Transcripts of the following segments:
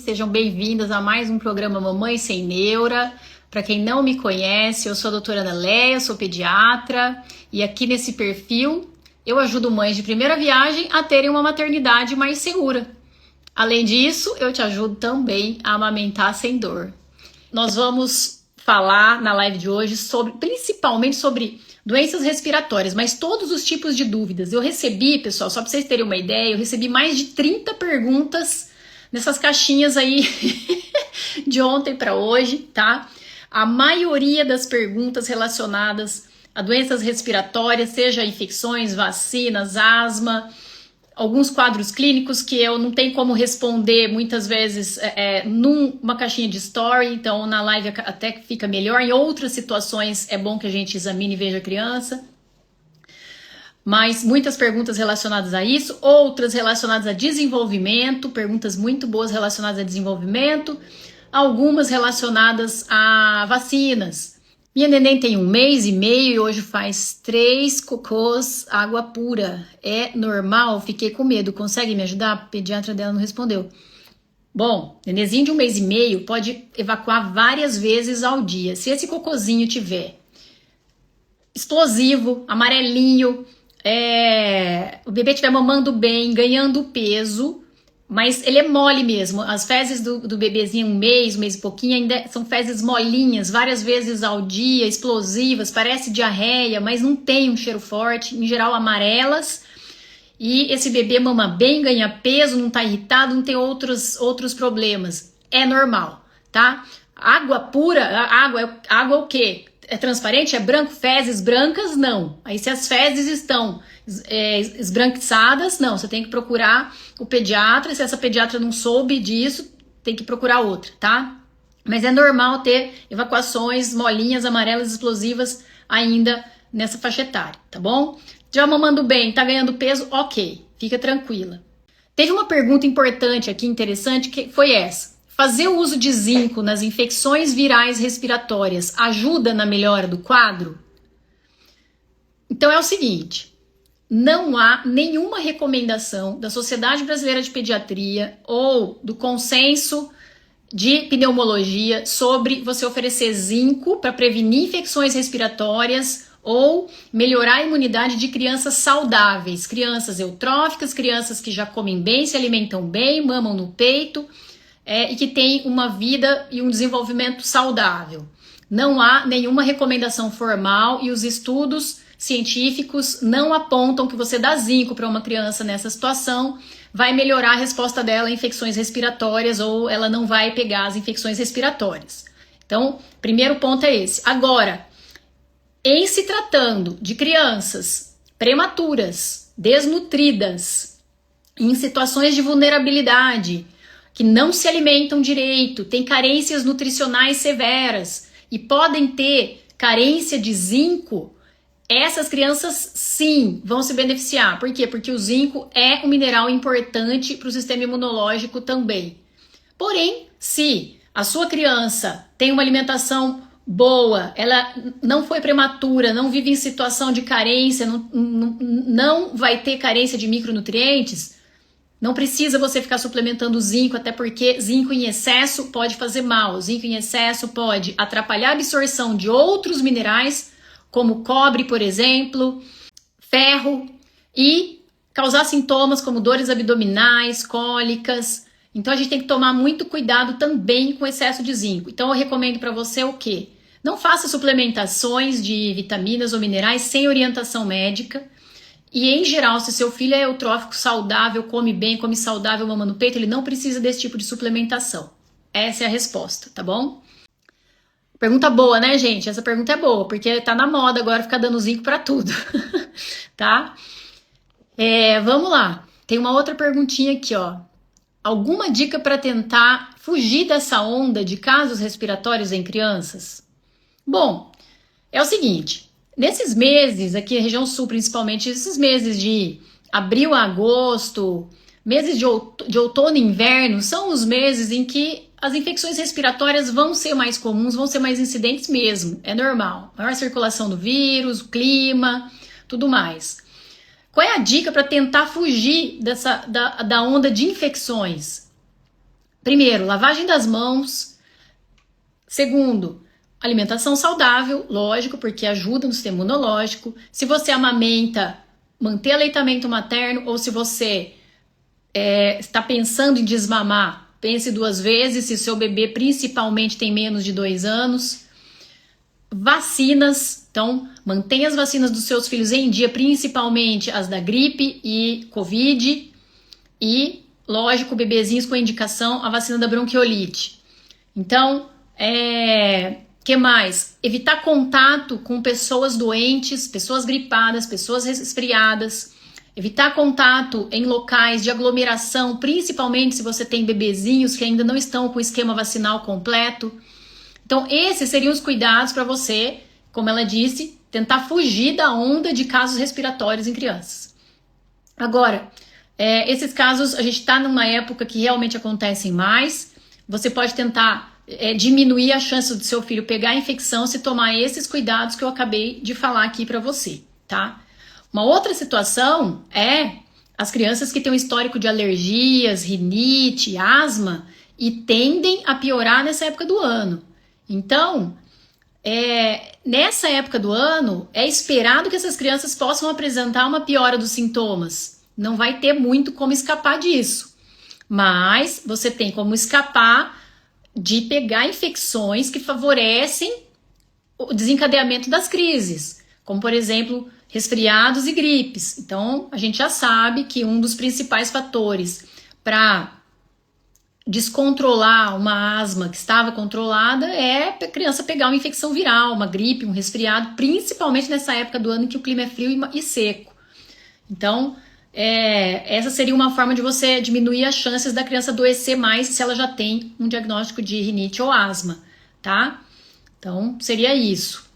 sejam bem-vindas a mais um programa Mamãe Sem Neura. Para quem não me conhece, eu sou a doutora Ana Leia, sou pediatra e aqui nesse perfil eu ajudo mães de primeira viagem a terem uma maternidade mais segura. Além disso, eu te ajudo também a amamentar sem dor. Nós vamos falar na live de hoje principalmente sobre doenças respiratórias, mas todos os tipos de dúvidas. Eu recebi, pessoal, só para vocês terem uma ideia, eu recebi mais de 30 perguntas nessas caixinhas aí de ontem para hoje, tá? A maioria das perguntas relacionadas a doenças respiratórias, seja infecções, vacinas, asma, alguns quadros clínicos que eu não tenho como responder muitas vezes numa caixinha de story, então na live até fica melhor. Em outras situações é bom que a gente examine e veja a criança. Mas muitas perguntas relacionadas a isso, outras relacionadas a desenvolvimento, perguntas muito boas relacionadas a desenvolvimento, algumas relacionadas a vacinas. Minha neném tem 1 mês e meio e hoje faz 3 cocôs água pura. É normal? Fiquei com medo. Consegue me ajudar? A pediatra dela não respondeu. Bom, nenenzinho de 1 mês e meio pode evacuar várias vezes ao dia. Se esse cocôzinho tiver explosivo, amarelinho, o bebê estiver mamando bem, ganhando peso, mas ele é mole mesmo. As fezes do bebezinho 1 mês e pouquinho ainda são fezes molinhas, várias vezes ao dia, explosivas, parece diarreia, mas não tem um cheiro forte, em geral amarelas. E esse bebê mama bem, ganha peso, não tá irritado, não tem outros problemas. É normal, tá? Água pura, água o quê? É transparente? É branco? Fezes brancas? Não. Aí se as fezes estão esbranquiçadas, não. Você tem que procurar o pediatra. Se essa pediatra não soube disso, tem que procurar outra, tá? Mas é normal ter evacuações molinhas, amarelas, explosivas ainda nessa faixa etária, tá bom? Já mamando bem, tá ganhando peso? Ok, fica tranquila. Teve uma pergunta importante aqui, interessante, que foi essa. Fazer o uso de zinco nas infecções virais respiratórias ajuda na melhora do quadro? Então é o seguinte, não há nenhuma recomendação da Sociedade Brasileira de Pediatria ou do Consenso de Pneumologia sobre você oferecer zinco para prevenir infecções respiratórias ou melhorar a imunidade de crianças saudáveis, crianças eutróficas, crianças que já comem bem, se alimentam bem, mamam no peito, e que tem uma vida e um desenvolvimento saudável. Não há nenhuma recomendação formal e os estudos científicos não apontam que você dá zinco para uma criança nessa situação vai melhorar a resposta dela a infecções respiratórias ou ela não vai pegar as infecções respiratórias. Então, primeiro ponto é esse. Agora, em se tratando de crianças prematuras, desnutridas, em situações de vulnerabilidade, que não se alimentam direito, têm carências nutricionais severas e podem ter carência de zinco, essas crianças sim vão se beneficiar. Por quê? Porque o zinco é um mineral importante para o sistema imunológico também. Porém, se a sua criança tem uma alimentação boa, ela não foi prematura, não vive em situação de carência, não vai ter carência de micronutrientes, não precisa você ficar suplementando zinco, até porque zinco em excesso pode fazer mal. Zinco em excesso pode atrapalhar a absorção de outros minerais, como cobre, por exemplo, ferro, e causar sintomas como dores abdominais, cólicas. Então a gente tem que tomar muito cuidado também com excesso de zinco. Então eu recomendo para você o quê? Não faça suplementações de vitaminas ou minerais sem orientação médica. E em geral, se seu filho é eutrófico, saudável, come bem, come saudável, mama no peito, ele não precisa desse tipo de suplementação. Essa é a resposta, tá bom? Pergunta boa, né, gente? Essa pergunta é boa, porque tá na moda agora ficar dando zinco pra tudo, tá? Vamos lá. Tem uma outra perguntinha aqui, ó. Alguma dica para tentar fugir dessa onda de casos respiratórios em crianças? Bom, é o seguinte. Nesses meses, aqui na região sul principalmente, esses meses de abril a agosto, meses de outono e inverno, são os meses em que as infecções respiratórias vão ser mais comuns, vão ser mais incidentes mesmo, é normal. Maior circulação do vírus, o clima, tudo mais. Qual é a dica para tentar fugir da onda de infecções? Primeiro, lavagem das mãos. Segundo, alimentação saudável, lógico, porque ajuda no sistema imunológico. Se você amamenta, manter aleitamento materno, ou se você está pensando em desmamar, pense 2 vezes se seu bebê principalmente tem menos de 2 anos. Vacinas, então mantenha as vacinas dos seus filhos em dia, principalmente as da gripe e Covid. E, lógico, bebezinhos com indicação, a vacina da bronquiolite. Então, que mais? Evitar contato com pessoas doentes, pessoas gripadas, pessoas resfriadas. Evitar contato em locais de aglomeração, principalmente se você tem bebezinhos que ainda não estão com o esquema vacinal completo. Então, esses seriam os cuidados para você, como ela disse, tentar fugir da onda de casos respiratórios em crianças. Agora, esses casos, a gente está numa época que realmente acontecem mais. Você pode tentar diminuir a chance do seu filho pegar a infecção se tomar esses cuidados que eu acabei de falar aqui para você, tá? Uma outra situação é as crianças que têm um histórico de alergias, rinite, asma e tendem a piorar nessa época do ano. Então, nessa época do ano, é esperado que essas crianças possam apresentar uma piora dos sintomas. Não vai ter muito como escapar disso. Mas você tem como escapar de pegar infecções que favorecem o desencadeamento das crises, como, por exemplo, resfriados e gripes. Então, a gente já sabe que um dos principais fatores para descontrolar uma asma que estava controlada é a criança pegar uma infecção viral, uma gripe, um resfriado, principalmente nessa época do ano em que o clima é frio e seco. Então, essa seria uma forma de você diminuir as chances da criança adoecer mais se ela já tem um diagnóstico de rinite ou asma, tá? Então, seria isso.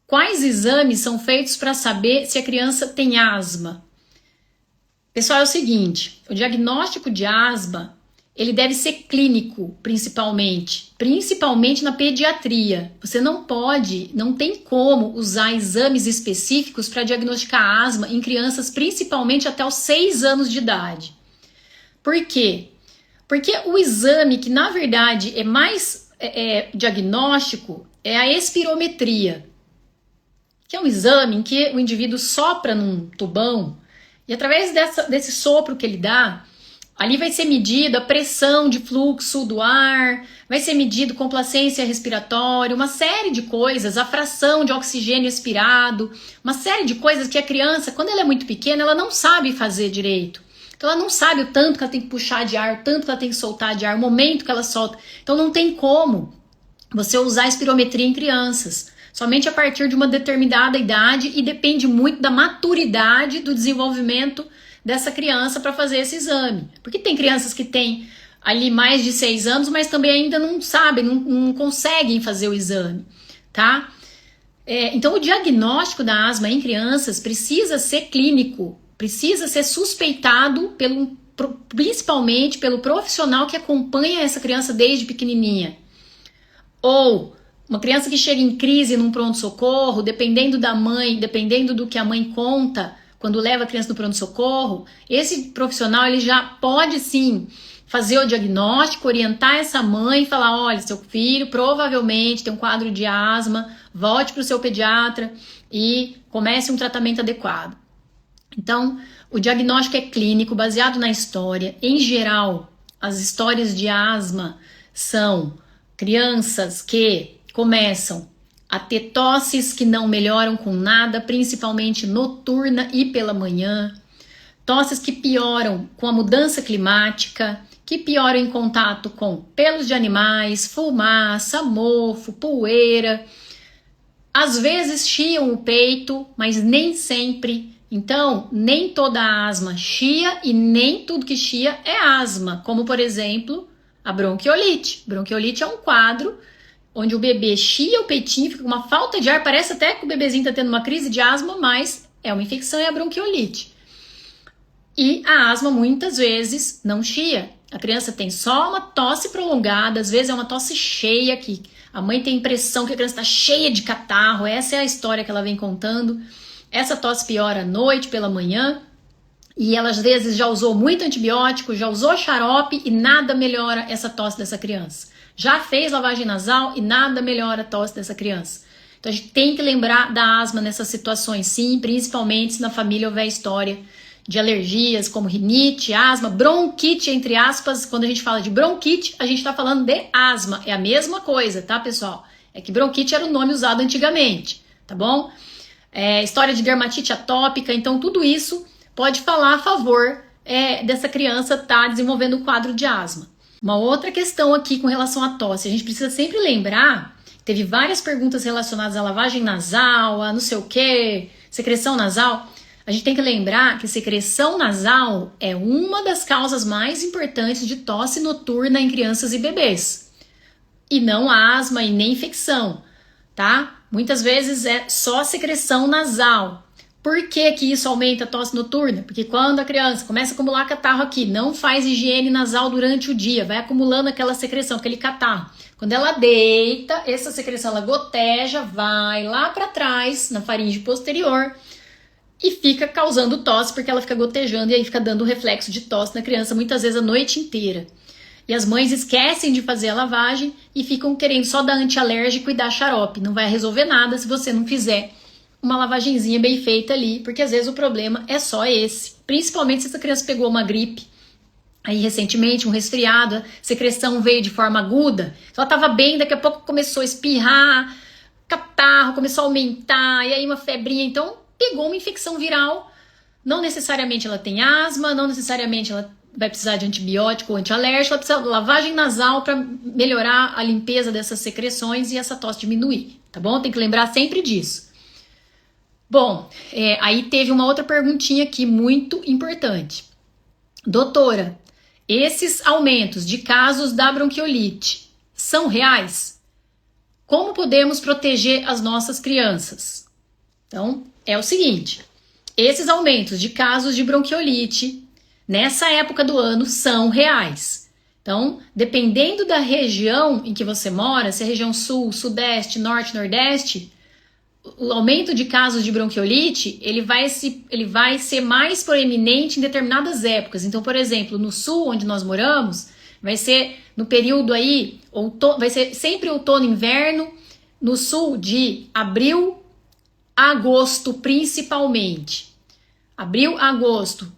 Quais exames são feitos para saber se a criança tem asma? Pessoal, é o seguinte, o diagnóstico de asma ele deve ser clínico, principalmente na pediatria. Você não tem como usar exames específicos para diagnosticar asma em crianças, principalmente até os 6 anos de idade. Por quê? Porque o exame que, na verdade, é mais diagnóstico é a espirometria, que é um exame em que o indivíduo sopra num tubão e, através desse sopro que ele dá, ali vai ser medida a pressão de fluxo do ar, vai ser medido complacência respiratória, uma série de coisas, a fração de oxigênio expirado, uma série de coisas que a criança, quando ela é muito pequena, ela não sabe fazer direito. Então ela não sabe o tanto que ela tem que puxar de ar, o tanto que ela tem que soltar de ar, o momento que ela solta. Então não tem como você usar a espirometria em crianças. Somente a partir de uma determinada idade e depende muito da maturidade do desenvolvimento dessa criança para fazer esse exame. Porque tem crianças que têm ali mais de 6 anos, mas também ainda não sabem, não conseguem fazer o exame, tá? Então o diagnóstico da asma em crianças precisa ser clínico, precisa ser suspeitado principalmente pelo profissional que acompanha essa criança desde pequenininha. Ou uma criança que chega em crise num pronto-socorro, dependendo da mãe, dependendo do que a mãe conta, quando leva a criança no pronto-socorro, esse profissional ele já pode sim fazer o diagnóstico, orientar essa mãe e falar, olha, seu filho provavelmente tem um quadro de asma, volte para o seu pediatra e comece um tratamento adequado. Então, o diagnóstico é clínico, baseado na história. Em geral, as histórias de asma são crianças que começam a ter tosses que não melhoram com nada, principalmente noturna e pela manhã. Tosses que pioram com a mudança climática, que pioram em contato com pelos de animais, fumaça, mofo, poeira. Às vezes chiam o peito, mas nem sempre. Então, nem toda asma chia e nem tudo que chia é asma, como por exemplo a bronquiolite. Bronquiolite é um quadro onde o bebê chia o peitinho, fica com uma falta de ar, parece até que o bebezinho está tendo uma crise de asma, mas é uma infecção e é a bronquiolite. E a asma muitas vezes não chia. A criança tem só uma tosse prolongada, às vezes é uma tosse cheia, que a mãe tem a impressão que a criança está cheia de catarro, essa é a história que ela vem contando. Essa tosse piora à noite, pela manhã, e ela às vezes já usou muito antibiótico, já usou xarope e nada melhora essa tosse dessa criança. Já fez lavagem nasal e nada melhora a tosse dessa criança. Então a gente tem que lembrar da asma nessas situações, sim, principalmente se na família houver história de alergias como rinite, asma, bronquite, entre aspas. Quando a gente fala de bronquite, a gente está falando de asma. É a mesma coisa, tá, pessoal? É que bronquite era o nome usado antigamente, tá bom? História de dermatite atópica, então tudo isso pode falar a favor dessa criança estar desenvolvendo um quadro de asma. Uma outra questão aqui com relação à tosse, a gente precisa sempre lembrar, teve várias perguntas relacionadas à lavagem nasal, a não sei o que, secreção nasal. A gente tem que lembrar que secreção nasal é uma das causas mais importantes de tosse noturna em crianças e bebês. E não asma e nem infecção, tá? Muitas vezes é só secreção nasal. Por que que isso aumenta a tosse noturna? Porque quando a criança começa a acumular catarro aqui, não faz higiene nasal durante o dia, vai acumulando aquela secreção, aquele catarro. Quando ela deita, essa secreção ela goteja, vai lá para trás, na faringe posterior, e fica causando tosse, porque ela fica gotejando e aí fica dando reflexo de tosse na criança, muitas vezes a noite inteira. E as mães esquecem de fazer a lavagem e ficam querendo só dar antialérgico e dar xarope. Não vai resolver nada se você não fizer uma lavagenzinha bem feita ali, porque às vezes o problema é só esse. Principalmente se essa criança pegou uma gripe, aí recentemente um resfriado, a secreção veio de forma aguda, ela estava bem, daqui a pouco começou a espirrar, catarro, começou a aumentar, e aí uma febrinha, então pegou uma infecção viral. Não necessariamente ela tem asma, não necessariamente ela vai precisar de antibiótico ou antialérgico, ela precisa de lavagem nasal para melhorar a limpeza dessas secreções e essa tosse diminuir, tá bom? Tem que lembrar sempre disso. Bom, aí teve uma outra perguntinha aqui muito importante. Doutora, esses aumentos de casos da bronquiolite são reais? Como podemos proteger as nossas crianças? Então, é o seguinte, esses aumentos de casos de bronquiolite nessa época do ano são reais. Então, dependendo da região em que você mora, se é região sul, sudeste, norte, nordeste, o aumento de casos de bronquiolite, ele vai ser mais proeminente em determinadas épocas. Então, por exemplo, no sul, onde nós moramos, vai ser no período aí, vai ser sempre outono e inverno, no sul de abril a agosto, principalmente. Abril a agosto.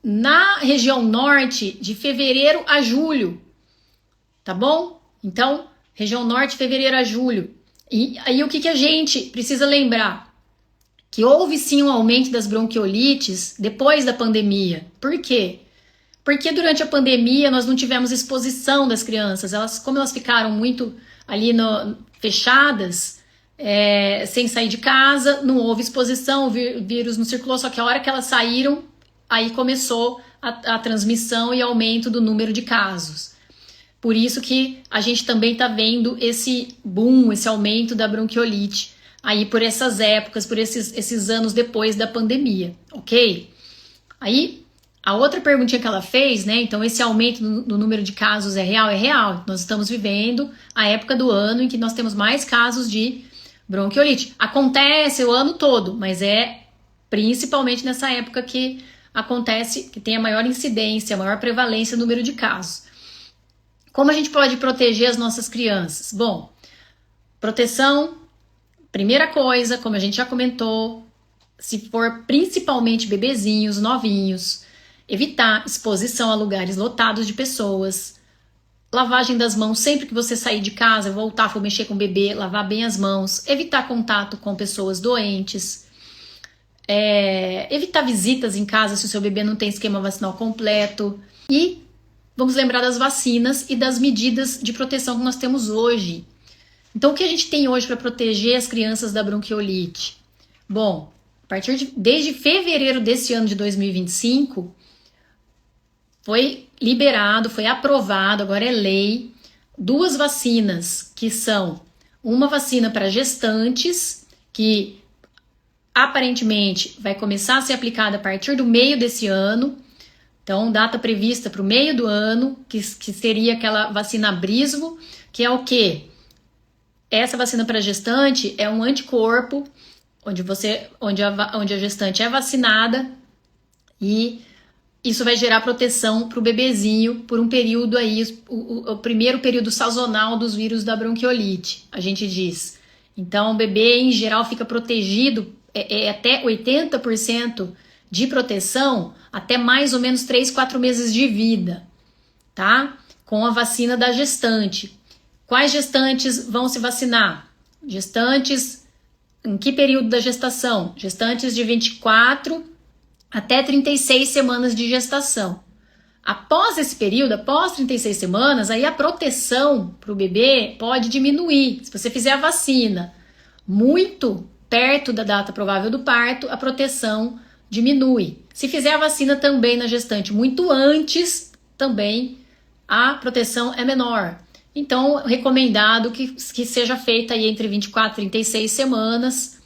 Na região norte, de fevereiro a julho. Tá bom? Então, região norte, fevereiro a julho. E aí o que a gente precisa lembrar? Que houve sim um aumento das bronquiolites depois da pandemia. Por quê? Porque durante a pandemia nós não tivemos exposição das crianças. Como elas ficaram muito ali fechadas, sem sair de casa, não houve exposição, o vírus não circulou, só que a hora que elas saíram, aí começou a transmissão e aumento do número de casos. Por isso que a gente também está vendo esse boom, esse aumento da bronquiolite aí por essas épocas, por esses anos depois da pandemia, ok? Aí, a outra perguntinha que ela fez, né? Então, esse aumento no número de casos é real? É real. Nós estamos vivendo a época do ano em que nós temos mais casos de bronquiolite. Acontece o ano todo, mas é principalmente nessa época que acontece, que tem a maior incidência, a maior prevalência no número de casos. Como a gente pode proteger as nossas crianças? Bom, proteção, primeira coisa, como a gente já comentou, se for principalmente bebezinhos, novinhos, evitar exposição a lugares lotados de pessoas, lavagem das mãos sempre que você sair de casa, voltar, for mexer com o bebê, lavar bem as mãos, evitar contato com pessoas doentes, evitar visitas em casa se o seu bebê não tem esquema vacinal completo e vamos lembrar das vacinas e das medidas de proteção que nós temos hoje. Então, o que a gente tem hoje para proteger as crianças da bronquiolite? Bom, desde fevereiro desse ano de 2025, foi liberado, foi aprovado, agora é lei, 2 vacinas, que são uma vacina para gestantes, que aparentemente vai começar a ser aplicada a partir do meio desse ano. Então, data prevista para o meio do ano, que seria aquela vacina Abrisvo, que é o quê? Essa vacina para gestante é um anticorpo, onde a gestante é vacinada e isso vai gerar proteção para o bebezinho por um período aí, o primeiro período sazonal dos vírus da bronquiolite, a gente diz. Então, o bebê, em geral, fica protegido até 80% de proteção até mais ou menos 3, 4 meses de vida, tá? Com a vacina da gestante. Quais gestantes vão se vacinar? Gestantes, em que período da gestação? Gestantes de 24 até 36 semanas de gestação. Após esse período, após 36 semanas, aí a proteção para o bebê pode diminuir. Se você fizer a vacina muito perto da data provável do parto, a proteção diminui. Se fizer a vacina também na gestante muito antes, também a proteção é menor. Então, recomendado que seja feita aí entre 24 e 36 semanas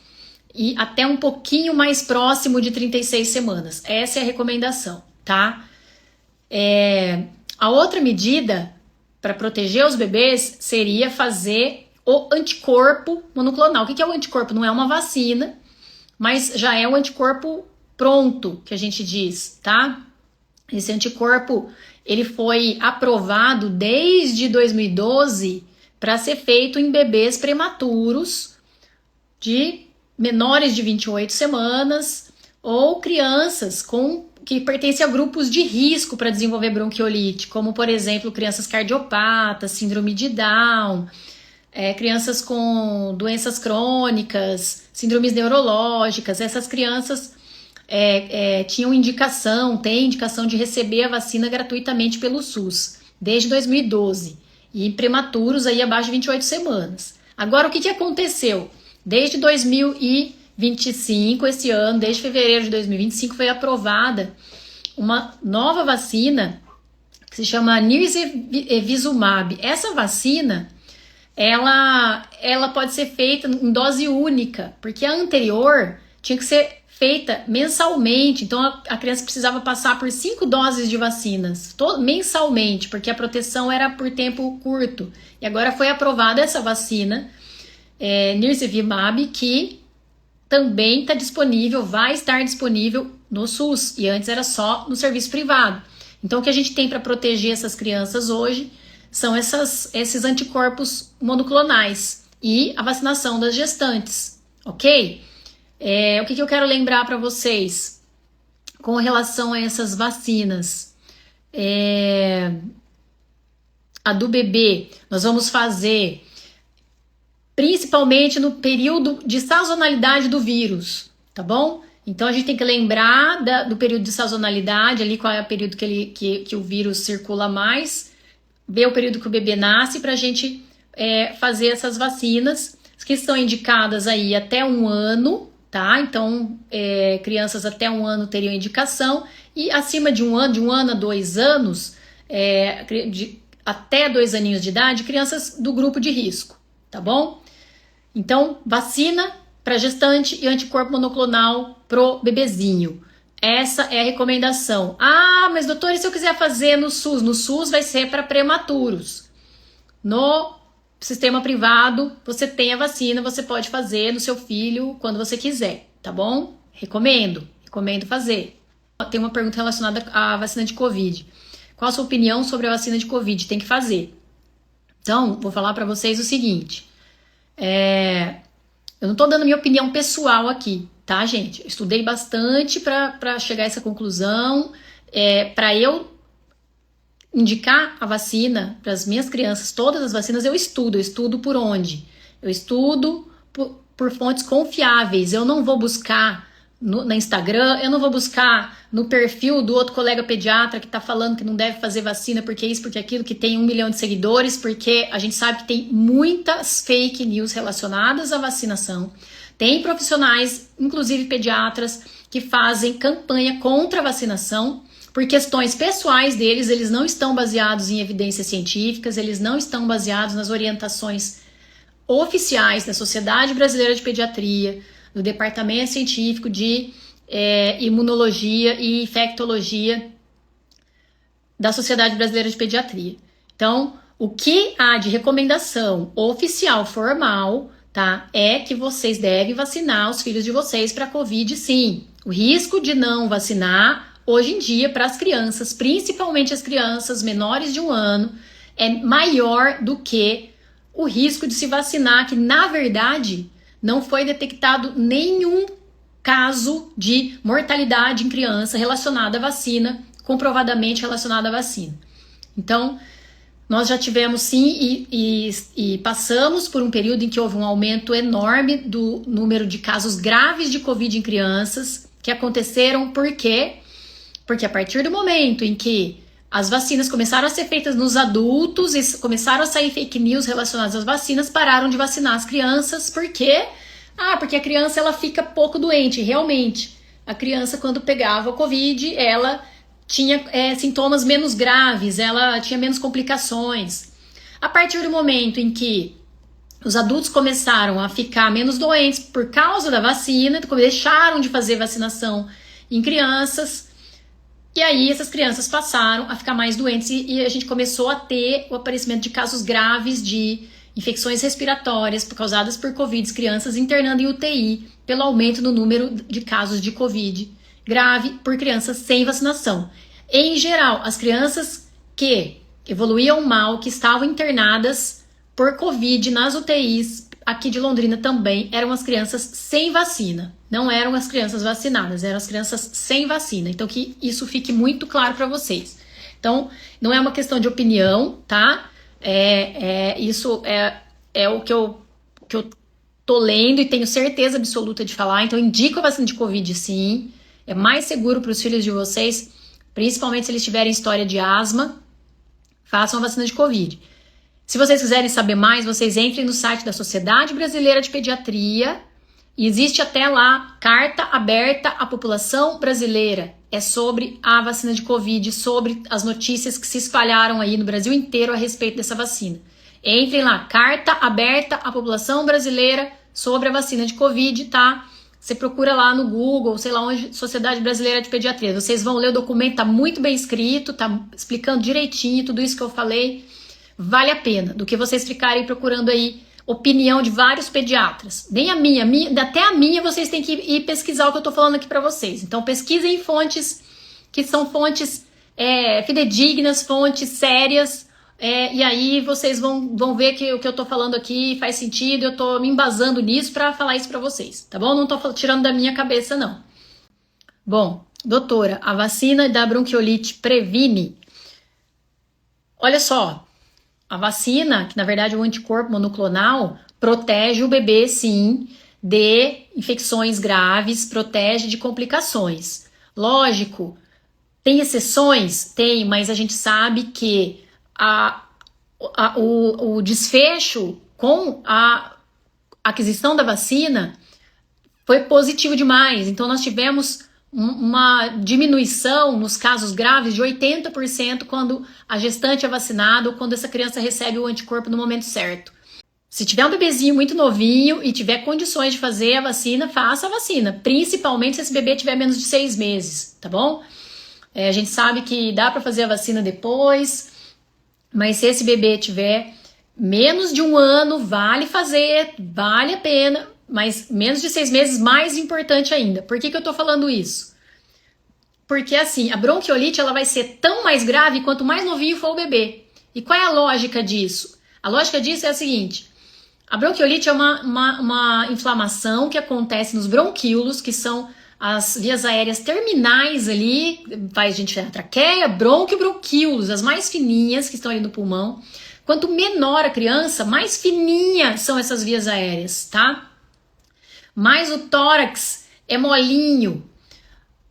e até um pouquinho mais próximo de 36 semanas. Essa é a recomendação, tá? A outra medida para proteger os bebês seria fazer o anticorpo monoclonal. O que é o anticorpo? Não é uma vacina, mas já é o anticorpo pronto, que a gente diz, tá? Esse anticorpo, ele foi aprovado desde 2012 para ser feito em bebês prematuros de menores de 28 semanas ou crianças que pertencem a grupos de risco para desenvolver bronquiolite, como, por exemplo, crianças cardiopatas, síndrome de Down, crianças com doenças crônicas, síndromes neurológicas. Essas crianças tinham tem indicação de receber a vacina gratuitamente pelo SUS, desde 2012, e prematuros aí abaixo de 28 semanas. Agora, o que aconteceu? Desde 2025, esse ano, desde fevereiro de 2025, foi aprovada uma nova vacina que se chama Nirsevimab. Essa vacina, ela pode ser feita em dose única, porque a anterior tinha que ser feita mensalmente, então a criança precisava passar por 5 doses de vacinas mensalmente, porque a proteção era por tempo curto. E agora foi aprovada essa vacina, Nirsevimab, que também está disponível, vai estar disponível no SUS, e antes era só no serviço privado. Então o que a gente tem para proteger essas crianças hoje são esses anticorpos monoclonais e a vacinação das gestantes, ok? O que eu quero lembrar para vocês com relação a essas vacinas? A do bebê, nós vamos fazer principalmente no período de sazonalidade do vírus, tá bom? Então a gente tem que lembrar do período de sazonalidade, ali qual é o período que o vírus circula mais, ver o período que o bebê nasce para a gente fazer essas vacinas, que são indicadas aí até 1 ano, tá? Então, crianças até 1 ano teriam indicação, e acima de 1 ano, de 1 ano a 2 anos, até 2 aninhos de idade, crianças do grupo de risco, tá bom? Então, vacina para gestante e anticorpo monoclonal pro bebezinho. Essa é a recomendação. Ah, mas doutor, e se eu quiser fazer no SUS? No SUS vai ser para prematuros. No sistema privado, você tem a vacina, você pode fazer no seu filho quando você quiser, tá bom? Recomendo fazer. Tem uma pergunta relacionada à vacina de Covid. Qual a sua opinião sobre a vacina de Covid? Tem que fazer. Então, vou falar para vocês o seguinte. Eu não tô dando minha opinião pessoal aqui, tá, gente? Eu estudei bastante para chegar a essa conclusão. Para eu indicar a vacina para as minhas crianças, todas as vacinas, eu estudo por onde? Eu estudo por fontes confiáveis. Eu não vou buscar no Instagram, eu não vou buscar no perfil do outro colega pediatra que tá falando que não deve fazer vacina porque isso, porque aquilo, que tem 1 milhão de seguidores, porque a gente sabe que tem muitas fake news relacionadas à vacinação. Tem profissionais, inclusive pediatras, que fazem campanha contra a vacinação por questões pessoais deles. Eles não estão baseados em evidências científicas, eles não estão baseados nas orientações oficiais da Sociedade Brasileira de Pediatria, do Departamento Científico de Imunologia e Infectologia da Sociedade Brasileira de Pediatria. Então, o que há de recomendação oficial formal, tá, é que vocês devem vacinar os filhos de vocês para Covid, sim. O risco de não vacinar hoje em dia, para as crianças, principalmente as crianças menores de 1 ano, é maior do que o risco de se vacinar, que na verdade não foi detectado nenhum caso de mortalidade em criança relacionada à vacina, comprovadamente relacionada à vacina. Então, nós já tivemos sim e passamos por um período em que houve um aumento enorme do número de casos graves de Covid em crianças, que aconteceram por quê? Porque a partir do momento em que as vacinas começaram a ser feitas nos adultos e começaram a sair fake news relacionadas às vacinas, pararam de vacinar as crianças. Por quê? Porque a criança ela fica pouco doente. Realmente, a criança quando pegava o Covid, ela tinha sintomas menos graves, ela tinha menos complicações. A partir do momento em que os adultos começaram a ficar menos doentes por causa da vacina, deixaram de fazer vacinação em crianças, e aí essas crianças passaram a ficar mais doentes e a gente começou a ter o aparecimento de casos graves de infecções respiratórias causadas por Covid, crianças internando em UTI pelo aumento no número de casos de Covid grave por crianças sem vacinação. Em geral, as crianças que evoluíam mal, que estavam internadas por Covid nas UTIs, aqui de Londrina também, eram as crianças sem vacina. Não eram as crianças vacinadas, eram as crianças sem vacina. Então, que isso fique muito claro para vocês. Então, não é uma questão de opinião, tá? Isso é o que eu tô lendo e tenho certeza absoluta de falar. Então, indico a vacina de Covid, sim. É mais seguro para os filhos de vocês, principalmente se eles tiverem história de asma. Façam a vacina de Covid. Se vocês quiserem saber mais, vocês entrem no site da Sociedade Brasileira de Pediatria. E existe até lá carta aberta à população brasileira. É sobre a vacina de Covid, sobre as notícias que se espalharam aí no Brasil inteiro a respeito dessa vacina. Entrem lá, carta aberta à população brasileira sobre a vacina de Covid, tá? Você procura lá no Google, sei lá onde, Sociedade Brasileira de Pediatria. Vocês vão ler o documento, tá muito bem escrito, tá explicando direitinho tudo isso que eu falei. Vale a pena, do que vocês ficarem procurando aí opinião de vários pediatras. Nem a minha, até a minha vocês têm que ir pesquisar o que eu tô falando aqui para vocês. Então pesquisem em fontes que são fontes fidedignas, fontes sérias, e aí vocês vão ver que o que eu tô falando aqui faz sentido, eu tô me embasando nisso para falar isso para vocês, tá bom? Não tô tirando da minha cabeça, não. Bom, doutora, a vacina da bronquiolite previne? Olha só, a vacina, que na verdade é o anticorpo monoclonal, protege o bebê, sim, de infecções graves, protege de complicações. Lógico, tem exceções? Tem, mas a gente sabe que o desfecho com a aquisição da vacina foi positivo demais. Então nós tivemos uma diminuição nos casos graves de 80% quando a gestante é vacinada ou quando essa criança recebe o anticorpo no momento certo. Se tiver um bebezinho muito novinho e tiver condições de fazer a vacina, faça a vacina, principalmente se esse bebê tiver menos de 6 meses, tá bom? A gente sabe que dá para fazer a vacina depois, mas se esse bebê tiver menos de 1 ano, vale fazer, vale a pena. Mas menos de 6 meses, mais importante ainda. Por que eu tô falando isso? Porque assim, a bronquiolite ela vai ser tão mais grave quanto mais novinho for o bebê. E qual é a lógica disso? A lógica disso é a seguinte: a bronquiolite é uma inflamação que acontece nos bronquíolos, que são as vias aéreas terminais ali, faz a gente ver a traqueia, brônquio e bronquíolos, as mais fininhas que estão ali no pulmão. Quanto menor a criança, mais fininhas são essas vias aéreas, tá? Mais o tórax é molinho,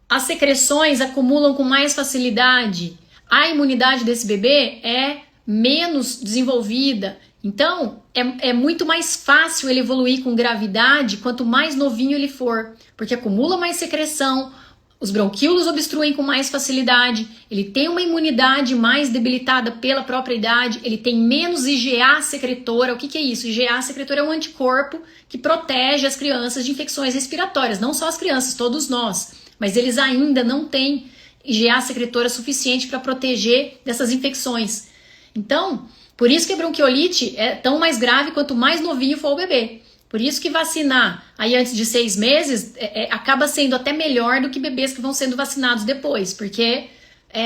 as secreções acumulam com mais facilidade, a imunidade desse bebê é menos desenvolvida, então é muito mais fácil ele evoluir com gravidade quanto mais novinho ele for, porque acumula mais secreção, os bronquíolos obstruem com mais facilidade, ele tem uma imunidade mais debilitada pela própria idade, ele tem menos IgA secretora. O que é isso? IgA secretora é um anticorpo que protege as crianças de infecções respiratórias, não só as crianças, todos nós, mas eles ainda não têm IgA secretora suficiente para proteger dessas infecções. Então, por isso que a bronquiolite é tão mais grave quanto mais novinho for o bebê. Por isso que vacinar aí antes de 6 meses acaba sendo até melhor do que bebês que vão sendo vacinados depois, porque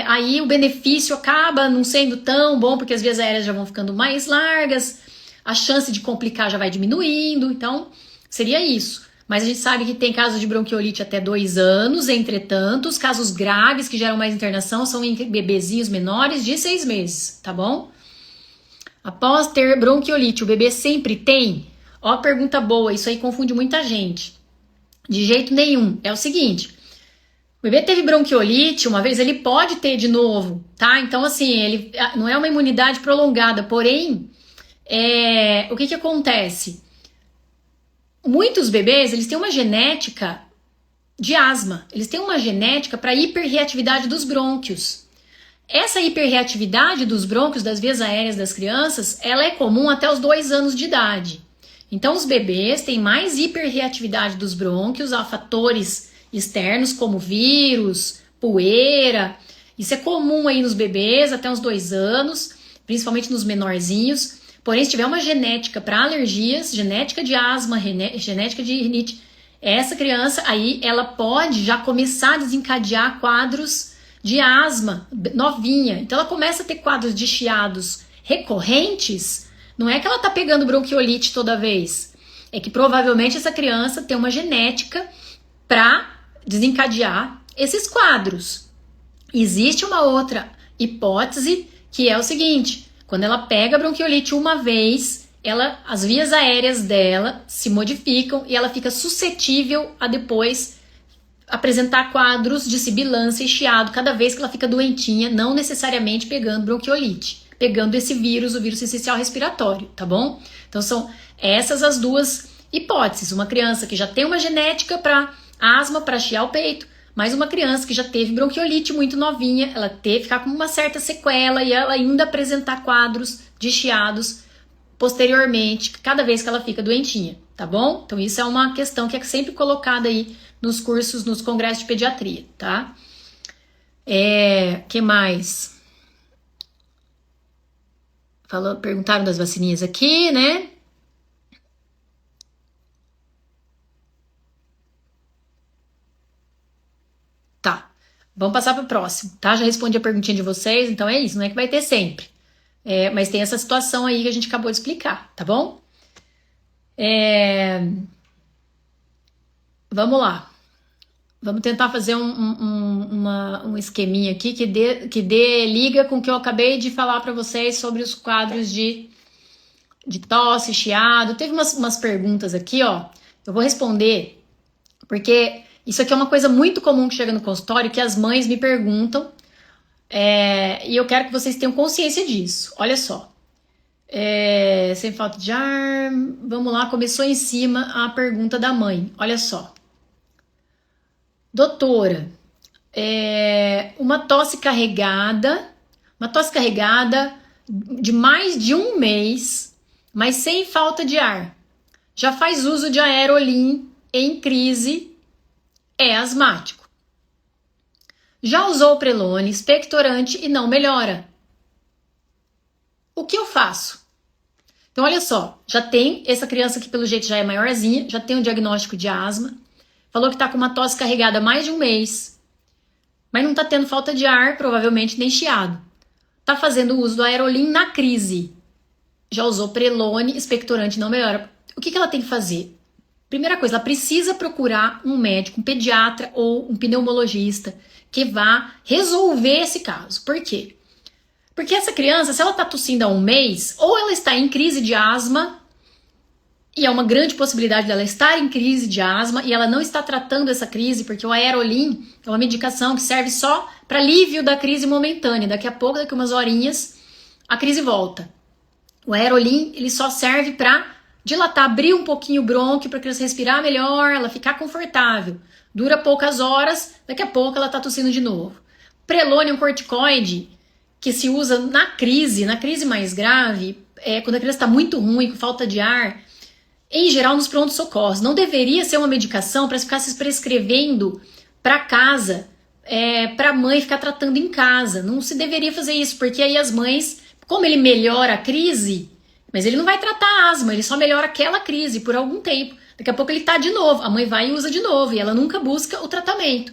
aí o benefício acaba não sendo tão bom, porque as vias aéreas já vão ficando mais largas, a chance de complicar já vai diminuindo, então seria isso. Mas a gente sabe que tem casos de bronquiolite até 2 anos, entretanto, os casos graves que geram mais internação são em bebezinhos menores de 6 meses, tá bom? Após ter bronquiolite, o bebê sempre tem? Ó, pergunta boa, isso aí confunde muita gente. De jeito nenhum. É o seguinte, o bebê teve bronquiolite uma vez, ele pode ter de novo, tá? Então, assim, ele não é uma imunidade prolongada, porém, o que acontece? Muitos bebês, eles têm uma genética de asma, eles têm uma genética para hiperreatividade dos brônquios. Essa hiperreatividade dos brônquios, das vias aéreas das crianças, ela é comum até os 2 anos de idade. Então, os bebês têm mais hiperreatividade dos brônquios a fatores externos como vírus, poeira. Isso é comum aí nos bebês até uns 2 anos, principalmente nos menorzinhos. Porém, se tiver uma genética para alergias, genética de asma, genética de rinite, essa criança aí, ela pode já começar a desencadear quadros de asma novinha. Então, ela começa a ter quadros de chiados recorrentes. Não é que ela tá pegando bronquiolite toda vez. É que provavelmente essa criança tem uma genética para desencadear esses quadros. Existe uma outra hipótese que é o seguinte: quando ela pega a bronquiolite uma vez, as vias aéreas dela se modificam e ela fica suscetível a depois apresentar quadros de sibilância e chiado cada vez que ela fica doentinha, não necessariamente pegando bronquiolite, pegando esse vírus, o vírus essencial respiratório, tá bom? Então são essas as duas hipóteses. Uma criança que já tem uma genética para asma, para chiar o peito, mas uma criança que já teve bronquiolite muito novinha, ela ficar com uma certa sequela e ela ainda apresentar quadros de chiados posteriormente, cada vez que ela fica doentinha, tá bom? Então isso é uma questão que é sempre colocada aí nos cursos, nos congressos de pediatria, tá? Que mais? Perguntaram das vacininhas aqui, né? Tá, vamos passar para o próximo, tá? Já respondi a perguntinha de vocês, então é isso, não é que vai ter sempre. Mas tem essa situação aí que a gente acabou de explicar, tá bom? Vamos lá. Vamos tentar fazer um esqueminha aqui que liga com o que eu acabei de falar para vocês sobre os quadros de tosse, chiado. Teve umas perguntas aqui, ó. Eu vou responder, porque isso aqui é uma coisa muito comum que chega no consultório, que as mães me perguntam, e eu quero que vocês tenham consciência disso. Olha só. Sem falta de ar. Vamos lá, começou em cima a pergunta da mãe. Olha só. Doutora, uma tosse carregada de mais de 1 mês, mas sem falta de ar. Já faz uso de Aerolim em crise, é asmático. Já usou Prelone, expectorante e não melhora. O que eu faço? Então, olha só, já tem essa criança que pelo jeito já é maiorzinha, já tem um diagnóstico de asma, falou que tá com uma tosse carregada há mais de 1 mês, mas não tá tendo falta de ar, provavelmente nem chiado. Tá fazendo uso do Aerolim na crise. Já usou Prelone, expectorante não melhora. O que ela tem que fazer? Primeira coisa, ela precisa procurar um médico, um pediatra ou um pneumologista que vá resolver esse caso. Por quê? Porque essa criança, se ela tá tossindo há 1 mês, ou ela está em crise de asma, e é uma grande possibilidade dela estar em crise de asma, e ela não está tratando essa crise, porque o Aerolim é uma medicação que serve só para alívio da crise momentânea. Daqui a pouco, daqui umas horinhas, a crise volta. O Aerolim, ele só serve para dilatar, abrir um pouquinho o brônquio, para a criança respirar melhor, ela ficar confortável. Dura poucas horas, daqui a pouco ela está tossindo de novo. Prelone é um corticoide que se usa na crise mais grave, quando a criança está muito ruim, com falta de ar, em geral nos prontos-socorros. Não deveria ser uma medicação para ficar se prescrevendo para casa, para a mãe ficar tratando em casa. Não se deveria fazer isso, porque aí as mães, como ele melhora a crise, Mas ele não vai tratar a asma, ele só melhora aquela crise por algum tempo. Daqui a pouco ele tá de novo, a mãe vai e usa de novo, e ela nunca busca o tratamento.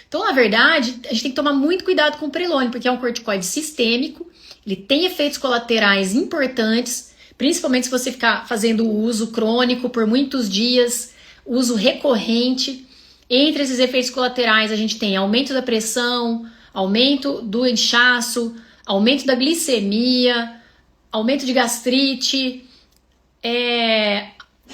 Então, na verdade, a gente tem que tomar muito cuidado com o Prelone, porque é um corticoide sistêmico, ele tem efeitos colaterais importantes, principalmente se você ficar fazendo uso crônico por muitos dias, uso recorrente. Entre esses efeitos colaterais, a gente tem aumento da pressão, aumento do inchaço, aumento da glicemia, aumento de gastrite,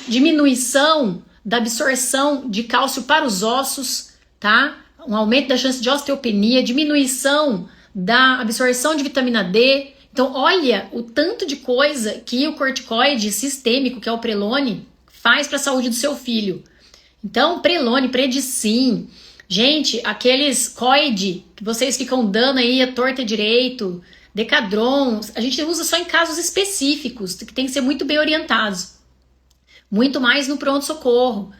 diminuição da absorção de cálcio para os ossos, tá? Um aumento da chance de osteopenia, diminuição da absorção de vitamina D. Então, olha o tanto de coisa que o corticoide sistêmico, que é o Prelone, faz para a saúde do seu filho. Então, Prelone, Predicin, gente, aqueles coide que vocês ficam dando aí a torta direito, Decadron, a gente usa só em casos específicos, que tem que ser muito bem orientados. Muito mais no pronto-socorro.